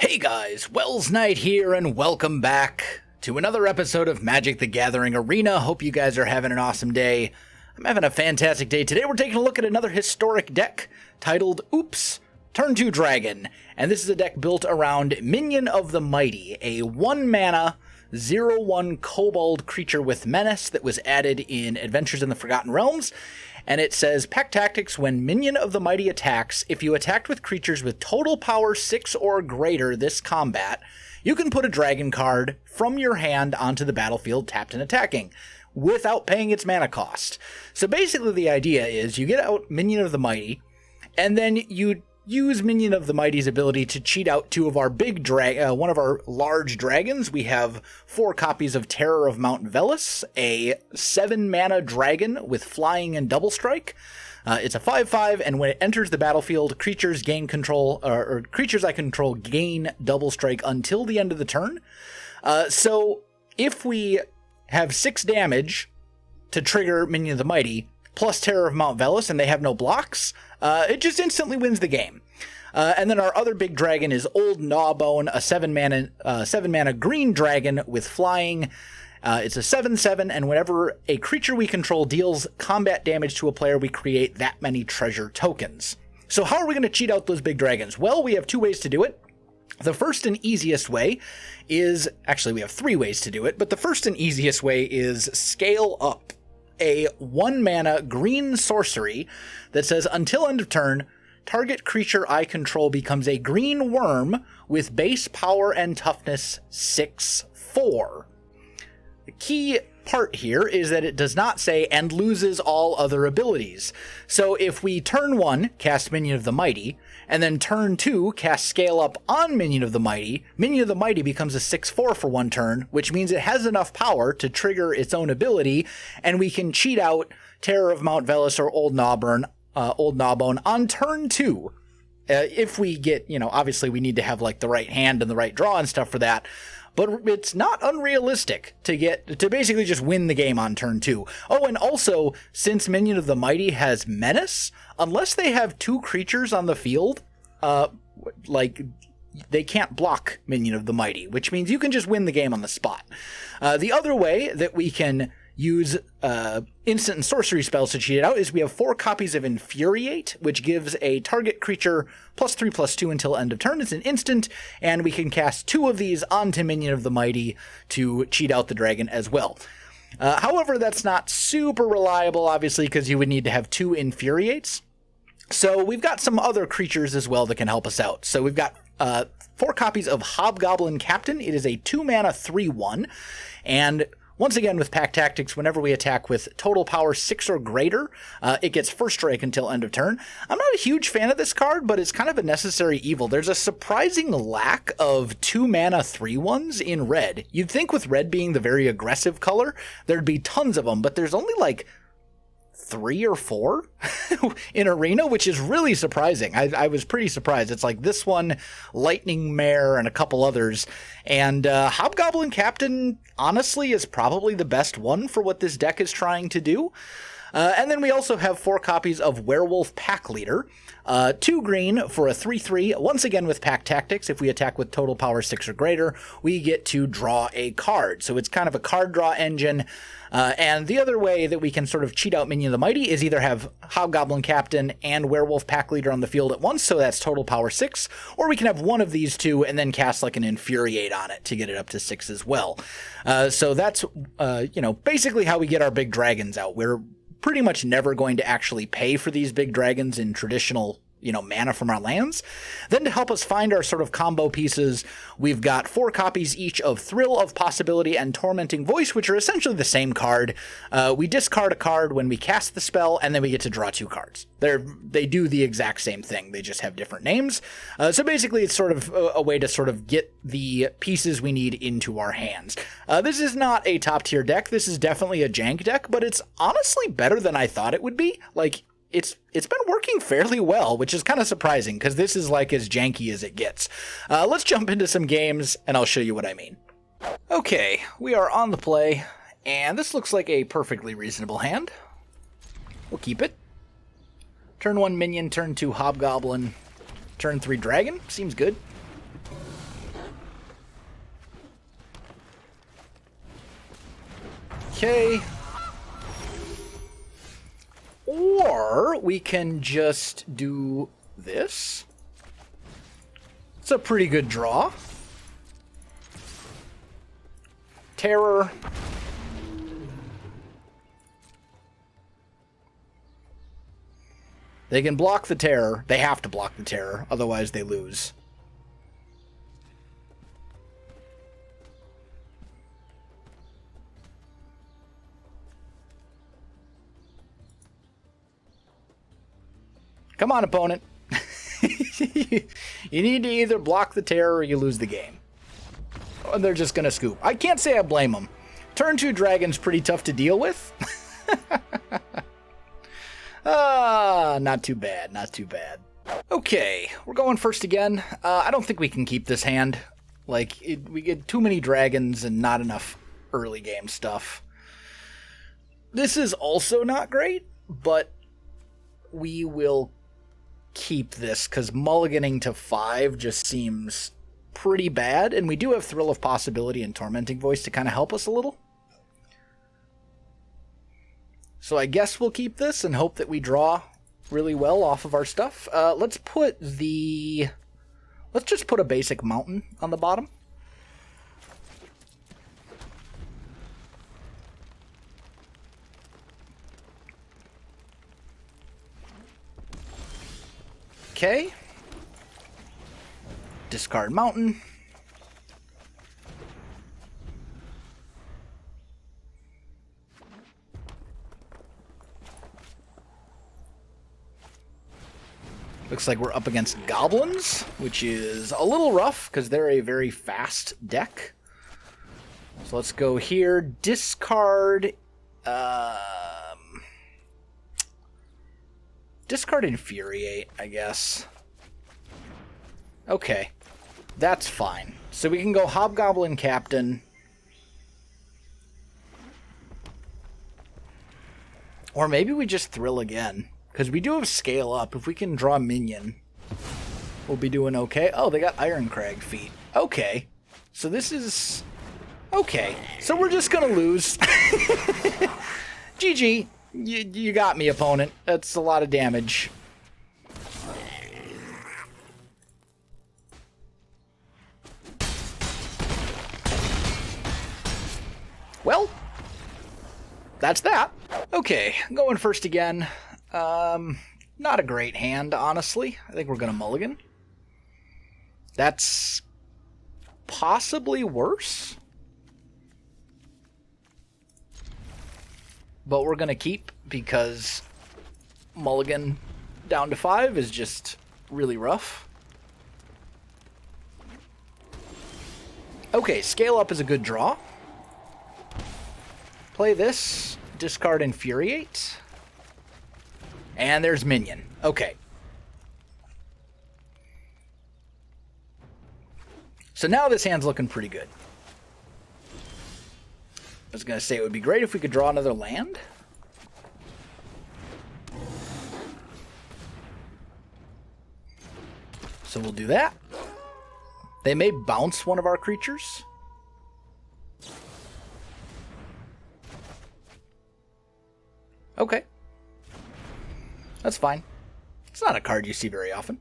Hey guys, Welsknight here, and welcome back to another episode of Magic the Gathering Arena. Hope you guys are having an awesome day. I'm having a fantastic day. Today we're taking a look at another historic deck titled Oops, Turn 2 Dragon. And this is a deck built around Minion of the Mighty, a 1-mana 0/1 kobold creature with menace that was added in Adventures in the Forgotten Realms. And it says, Pack Tactics, when Minion of the Mighty attacks, if you attacked with creatures with total power 6 or greater this combat, you can put a dragon card from your hand onto the battlefield tapped and attacking, without paying its mana cost. So basically the idea is you get out Minion of the Mighty, and then you use Minion of the Mighty's ability to cheat out two of our one of our large dragons. We have 4 copies of Terror of Mount Velus, a 7-mana dragon with flying and double strike. It's a 5/5, and when it enters the battlefield, creatures gain control, or creatures I control gain double strike until the end of the turn. So if we have 6 damage to trigger Minion of the Mighty, plus Terror of Mount Velus, and they have no blocks, it just instantly wins the game. And then our other big dragon is Old Gnawbone, a 7-mana green dragon with flying. It's a 7/7, and whenever a creature we control deals combat damage to a player, we create that many treasure tokens. So how are we going to cheat out those big dragons? Well, we have 2 ways to do it. The first and easiest way is, actually we have 3 ways to do it, but the first and easiest way is Scale Up, a 1-mana green sorcery that says, until end of turn, target creature I control becomes a green worm with base power and toughness 6/4. The key part here is that it does not say and loses all other abilities. So if we turn 1 cast Minion of the Mighty, and then turn 2 cast Scale Up on Minion of the Mighty becomes a 6/4 for 1 turn, which means it has enough power to trigger its own ability, and we can cheat out Terror of Mount Velus or Old Gnawbone on turn 2. If we get, obviously we need to have like the right hand and the right draw and stuff for that. But it's not unrealistic to basically just win the game on turn 2. Oh, and also, since Minion of the Mighty has Menace, unless they have 2 creatures on the field, they can't block Minion of the Mighty, which means you can just win the game on the spot. The other way that we can use instant and sorcery spells to cheat it out is we have 4 copies of Infuriate, which gives a target creature +3/+2 until end of turn. It's an instant, and we can cast 2 of these onto Minion of the Mighty to cheat out the dragon as well. However, that's not super reliable, obviously, because you would need to have 2 Infuriates. So we've got some other creatures as well that can help us out. So we've got 4 copies of Hobgoblin Captain. It is a 2-mana 3/1, and once again, with Pack Tactics, whenever we attack with total power 6 or greater, it gets first strike until end of turn. I'm not a huge fan of this card, but it's kind of a necessary evil. There's a surprising lack of 2-mana 3/1s in red. You'd think with red being the very aggressive color, there'd be tons of them, but there's only like 3 or 4 in Arena, which is really surprising. I was pretty surprised. It's like this one, Lightning Mare, and a couple others. And Hobgoblin Captain, honestly, is probably the best one for what this deck is trying to do. And then we also have 4 copies of Werewolf Pack Leader. 2 green for a 3/3. Once again with Pack Tactics, if we attack with total power 6 or greater, we get to draw a card. So it's kind of a card draw engine. And the other way that we can sort of cheat out Minion of the Mighty is either have Hobgoblin Captain and Werewolf Pack Leader on the field at once, so that's total power 6, or we can have one of these 2 and then cast like an Infuriate on it to get it up to 6 as well. So that's, basically how we get our big dragons out. We're pretty much never going to actually pay for these big dragons in traditional, mana from our lands. Then to help us find our sort of combo pieces, we've got 4 copies each of Thrill of Possibility and Tormenting Voice, which are essentially the same card. We discard a card when we cast the spell, and then we get to draw 2 cards. They do the exact same thing, they just have different names. So basically it's sort of a way to sort of get the pieces we need into our hands. This is not a top tier deck, this is definitely a jank deck, but it's honestly better than I thought it would be. Like, it's been working fairly well, which is kind of surprising because this is like as janky as it gets. Let's jump into some games and I'll show you what I mean. Okay, we are on the play, and this looks like a perfectly reasonable hand. We'll keep it. Turn 1 Minion, turn 2 Hobgoblin, turn 3 Dragon. Seems good. Okay. Or we can just do this. It's a pretty good draw. Terror. They can block the terror. They have to block the terror, otherwise they lose. Come on, opponent. You need to either block the terror or you lose the game. Or they're just going to scoop. I can't say I blame them. Turn 2 dragon's pretty tough to deal with. Not too bad, not too bad. Okay, we're going first again. I don't think we can keep this hand. Like, we get too many dragons and not enough early game stuff. This is also not great, but we will keep this because mulliganing to 5 just seems pretty bad, and we do have Thrill of Possibility and Tormenting Voice to kind of help us a little. So I guess we'll keep this and hope that we draw really well off of our stuff. Let's just put a basic mountain on the bottom. Okay. Discard mountain. Looks like we're up against goblins, which is a little rough because they're a very fast deck. So let's go here. Discard. Discard Infuriate, I guess. Okay. That's fine. So we can go Hobgoblin Captain. Or maybe we just Thrill again. Because we do have Scale Up. If we can draw Minion, we'll be doing okay. Oh, they got Iron Crag feet. Okay. So this is... Okay. So we're just going to lose. GG. You got me, opponent. That's a lot of damage. Well, that's that. Okay, going first again. Not a great hand, honestly. I think we're going to mulligan. That's possibly worse. But we're going to keep because mulligan down to 5 is just really rough. Okay, Scale Up is a good draw. Play this, discard Infuriate. And there's Minion. Okay. So now this hand's looking pretty good. I was going to say it would be great if we could draw another land. So we'll do that. They may bounce one of our creatures. Okay. That's fine. It's not a card you see very often.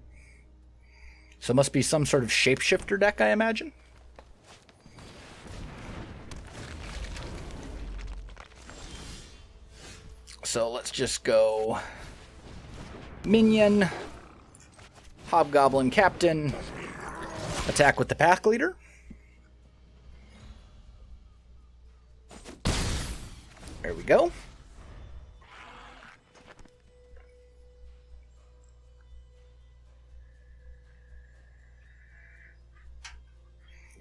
So it must be some sort of shapeshifter deck, I imagine. So let's just go Minion, Hobgoblin Captain, attack with the Pack Leader. There we go.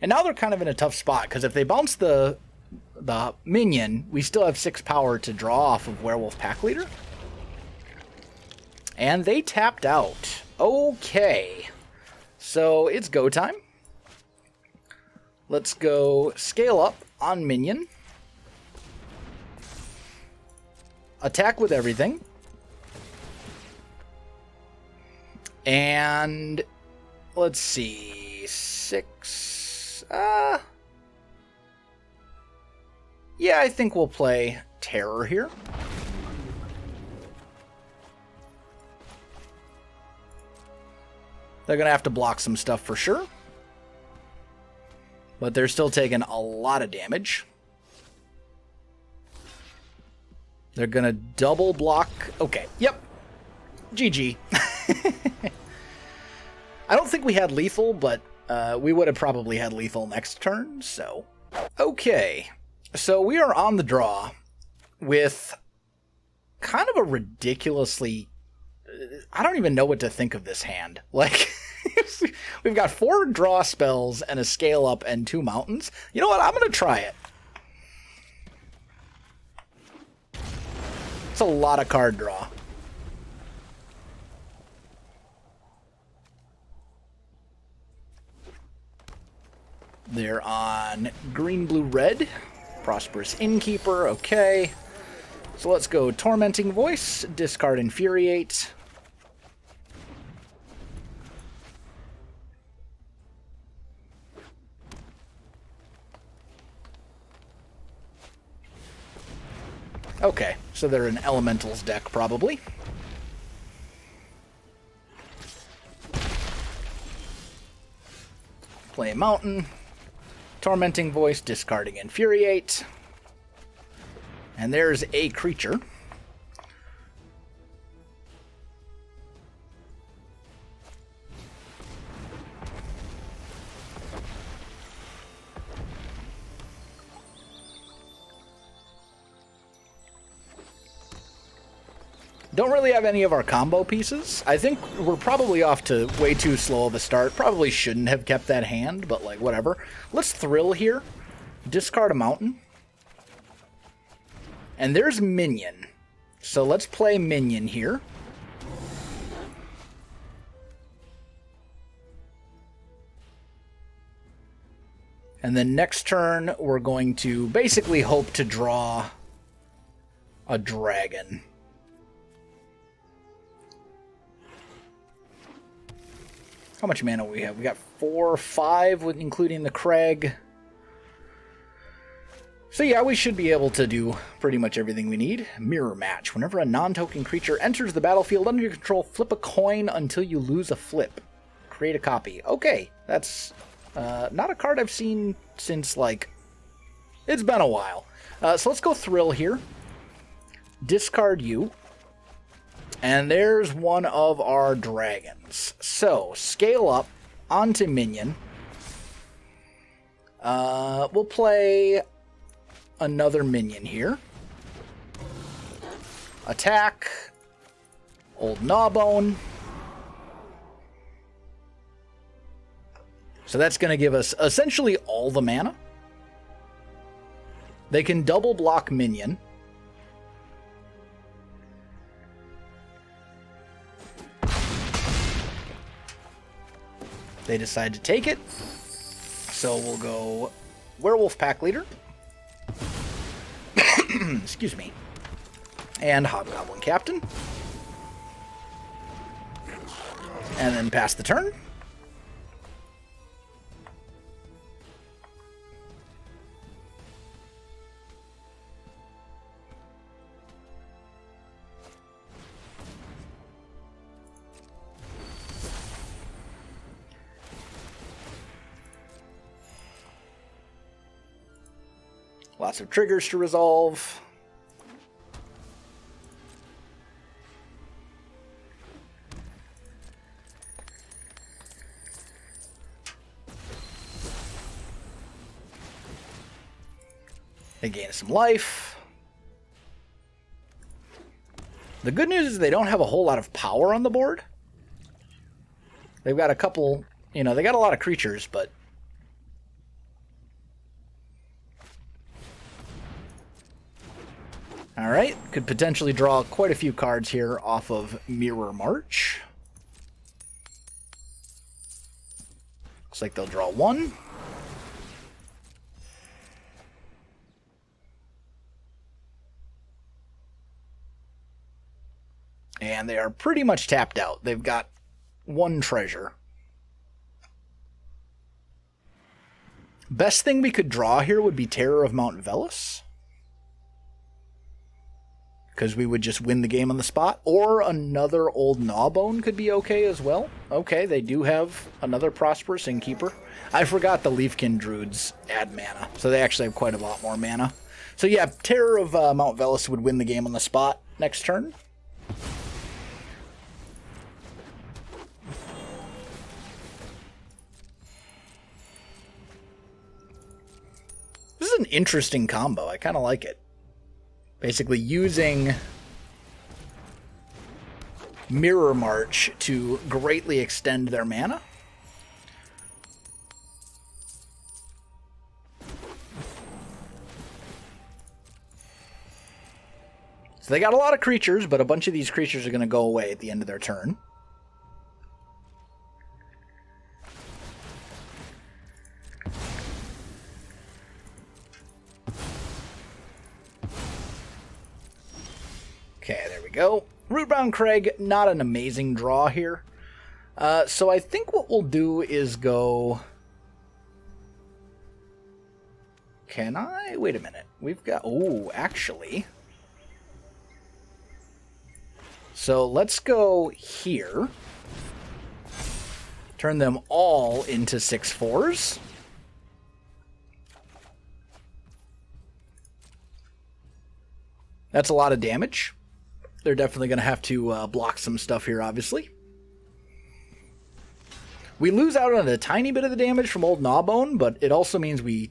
And now they're kind of in a tough spot, because if they bounce the Minion, we still have 6 power to draw off of Werewolf Pack Leader. And they tapped out. Okay. So it's go time. Let's go Scale Up on Minion. Attack with everything. And let's see. 6... Yeah, I think we'll play Terror here. They're going to have to block some stuff for sure. But they're still taking a lot of damage. They're going to double block. Okay, yep. GG. I don't think we had lethal, but we would have probably had lethal next turn, so. Okay, so we are on the draw with kind of a ridiculously... I don't even know what to think of this hand. Like, we've got 4 draw spells and a scale up and 2 mountains. You know what? I'm going to try it. It's a lot of card draw. They're on green, blue, red. Prosperous Innkeeper, okay. So let's go Tormenting Voice, discard Infuriate. Okay, so they're an Elementals deck, probably. Play a Mountain. Tormenting Voice, discarding Infuriate. And there's a creature. Don't really have any of our combo pieces. I think we're probably off to way too slow of a start. Probably shouldn't have kept that hand, but like, whatever. Let's thrill here. Discard a mountain. And there's Minion. So let's play Minion here. And then next turn, we're going to basically hope to draw a dragon. How much mana we have? We got 4 or 5, with including the Crag. So yeah, we should be able to do pretty much everything we need. Mirror Match. Whenever a non-token creature enters the battlefield under your control, flip a coin until you lose a flip. Create a copy. Okay, that's not a card I've seen since, like, it's been a while. So let's go Thrill here. Discard you. And there's one of our dragons. So, scale up onto Minion. We'll play another Minion here. Attack. Old Gnawbone. So that's going to give us essentially all the mana. They can double block Minion. They decide to take it. So we'll go Werewolf Pack Leader. Excuse me. And Hobgoblin Captain. And then pass the turn. Lots of triggers to resolve. They gain some life. The good news is they don't have a whole lot of power on the board. They've got a couple, you know, they got a lot of creatures, but alright, could potentially draw quite a few cards here off of Mirror March. Looks like they'll draw 1. And they are pretty much tapped out. They've got 1 treasure. Best thing we could draw here would be Terror of Mount Velus. because we would just win the game on the spot. Or another Old Gnawbone could be okay as well. Okay, they do have another Prosperous Innkeeper. I forgot the Leafkin Druids add mana, so they actually have quite a lot more mana. So yeah, Terror of Mount Velus would win the game on the spot next turn. This is an interesting combo. I kind of like it. Basically using Mirror March to greatly extend their mana. So they got a lot of creatures, but a bunch of these creatures are going to go away at the end of their turn. Okay, there we go. Rootbound Crag, not an amazing draw here. So I think what we'll do is go... Can I? Wait a minute. We've got... Oh, actually... So let's go here. Turn them all into 6/4s. That's a lot of damage. They're definitely going to have to block some stuff here, obviously. We lose out on a tiny bit of the damage from Old Gnawbone, but it also means we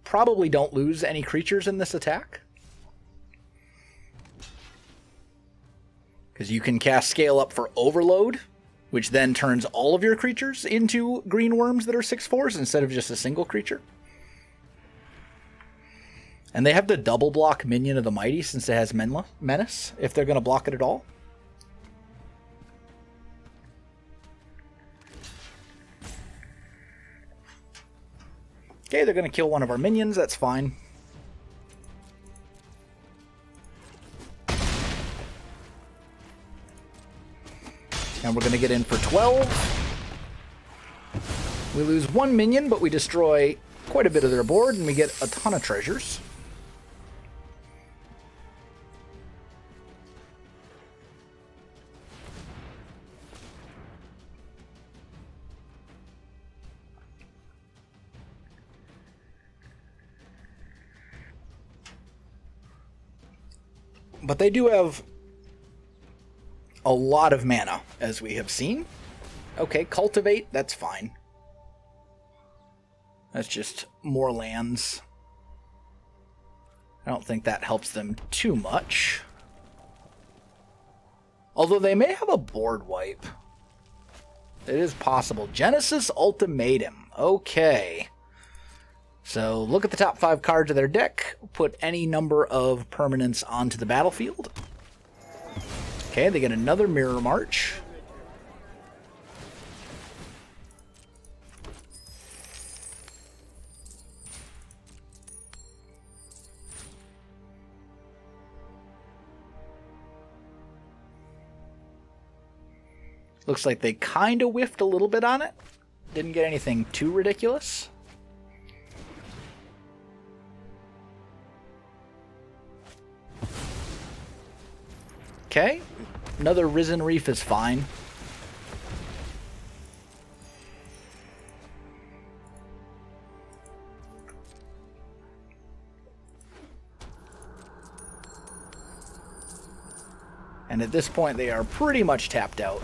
probably don't lose any creatures in this attack. Because you can cast Scale Up for Overload, which then turns all of your creatures into green worms that are 6/4s instead of just a single creature. And they have to double block Minion of the Mighty since it has Menace, if they're going to block it at all. Okay, they're going to kill one of our minions, that's fine. And we're going to get in for 12. We lose one minion, but we destroy quite a bit of their board, and we get a ton of treasures. But they do have a lot of mana, as we have seen. Okay, Cultivate, that's fine. That's just more lands. I don't think that helps them too much. Although they may have a board wipe. It is possible. Genesis Ultimatum. Okay. So look at the top 5 cards of their deck. Put any number of permanents onto the battlefield. Okay, they get another Mirror March. Looks like they kind of whiffed a little bit on it. Didn't get anything too ridiculous. Okay, another Risen Reef is fine. And at this point, they are pretty much tapped out.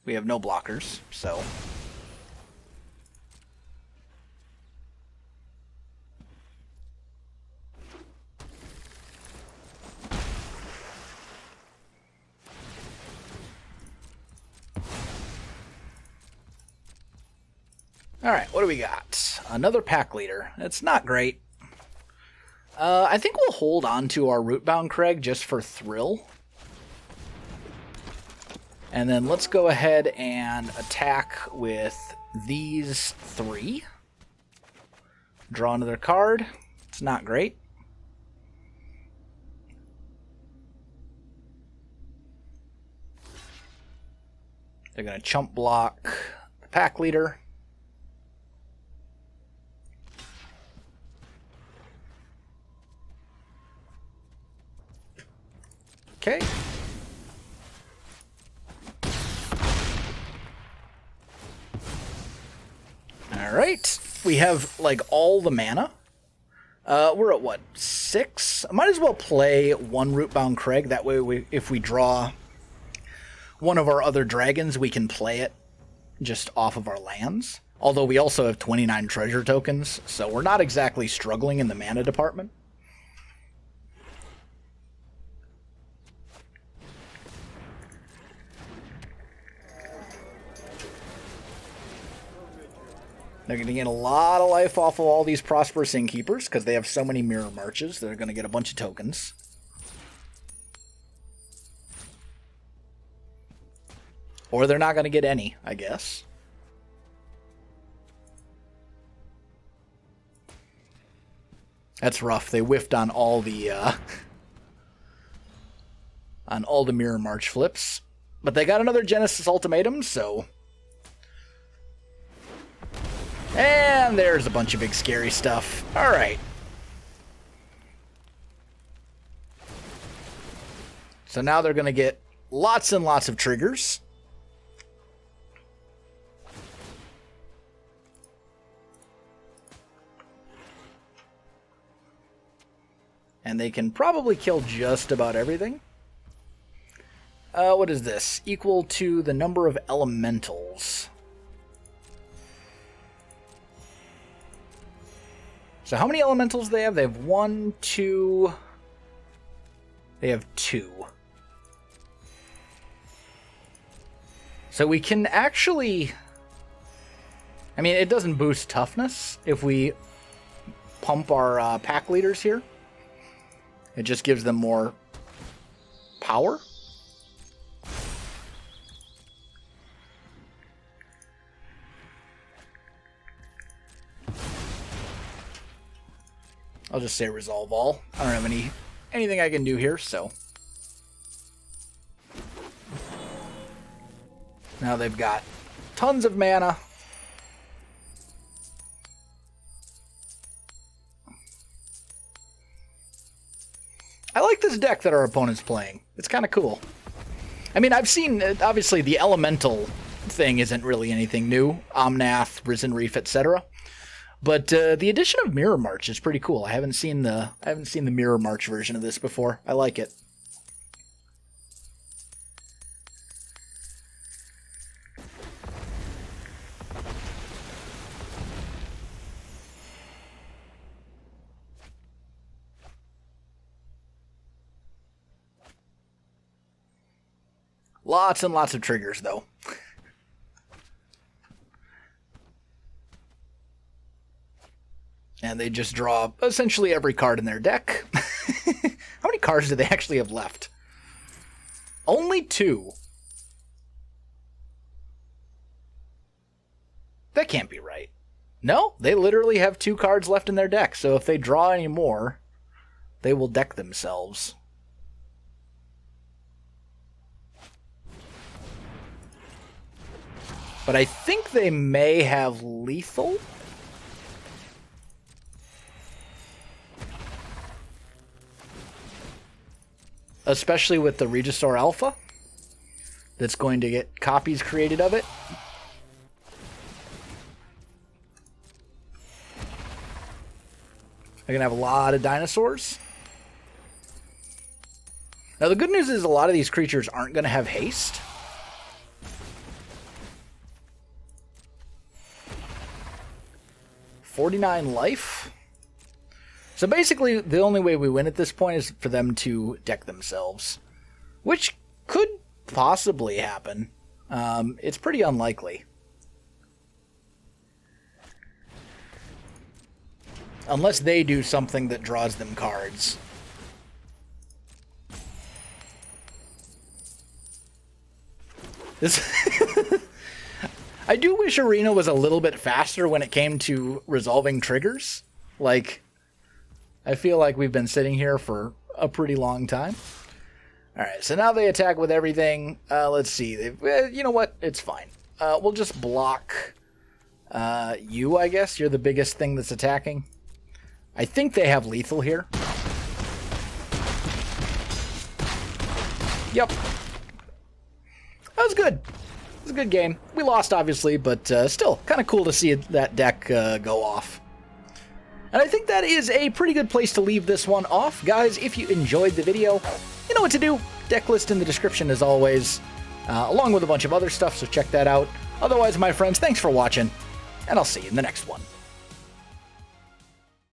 We have no blockers, so... Alright, what do we got? Another pack leader. It's not great. I think we'll hold on to our Rootbound Crag just for thrill. And then let's go ahead and attack with these 3. Draw another card. It's not great. They're going to chump block the pack leader. Okay. Alright. We have, like, all the mana. We're at, what, 6? I might as well play 1 Rootbound Crag. That way, if we draw one of our other dragons, we can play it just off of our lands. Although we also have 29 treasure tokens, so we're not exactly struggling in the mana department. They're going to get a lot of life off of all these Prosperous Innkeepers because they have so many Mirror Marches. They're going to get a bunch of tokens. Or they're not going to get any, I guess. That's rough. They whiffed on all the Mirror March flips. But they got another Genesis Ultimatum, so... And there's a bunch of big scary stuff. Alright. So now they're going to get lots and lots of triggers. And they can probably kill just about everything. What is this? Equal to the number of elementals. So how many elementals do they have? They have 1, 2... They have 2. So we can actually... I mean, it doesn't boost toughness if we pump our pack leaders here. It just gives them more power. I'll just say resolve all. I don't have anything I can do here, so. Now they've got tons of mana. I like this deck that our opponent's playing. It's kind of cool. I mean, I've seen, obviously, the elemental thing isn't really anything new. Omnath, Risen Reef, etc. But the addition of Mirror March is pretty cool. I haven't seen the Mirror March version of this before. I like it. Lots and lots of triggers, though. And they just draw essentially every card in their deck. How many cards do they actually have left? Only 2. That can't be right. No, they literally have 2 cards left in their deck. So if they draw any more, they will deck themselves. But I think they may have lethal. Especially with the Regisaur Alpha. That's going to get copies created of it. They're going to have a lot of dinosaurs. Now the good news is a lot of these creatures aren't going to have haste. $49 life. So basically, the only way we win at this point is for them to deck themselves. Which could possibly happen. It's pretty unlikely. Unless they do something that draws them cards. This I do wish Arena was a little bit faster when it came to resolving triggers. Like, I feel like we've been sitting here for a pretty long time. Alright, so now they attack with everything. Let's see. You know what? It's fine. We'll just block you, I guess. You're the biggest thing that's attacking. I think they have lethal here. Yep. That was good. It was a good game. We lost, obviously, but still kind of cool to see that deck go off. And I think that is a pretty good place to leave this one off. Guys, if you enjoyed the video, you know what to do. Deck list in the description as always, along with a bunch of other stuff, so check that out. Otherwise, my friends, thanks for watching, and I'll see you in the next one.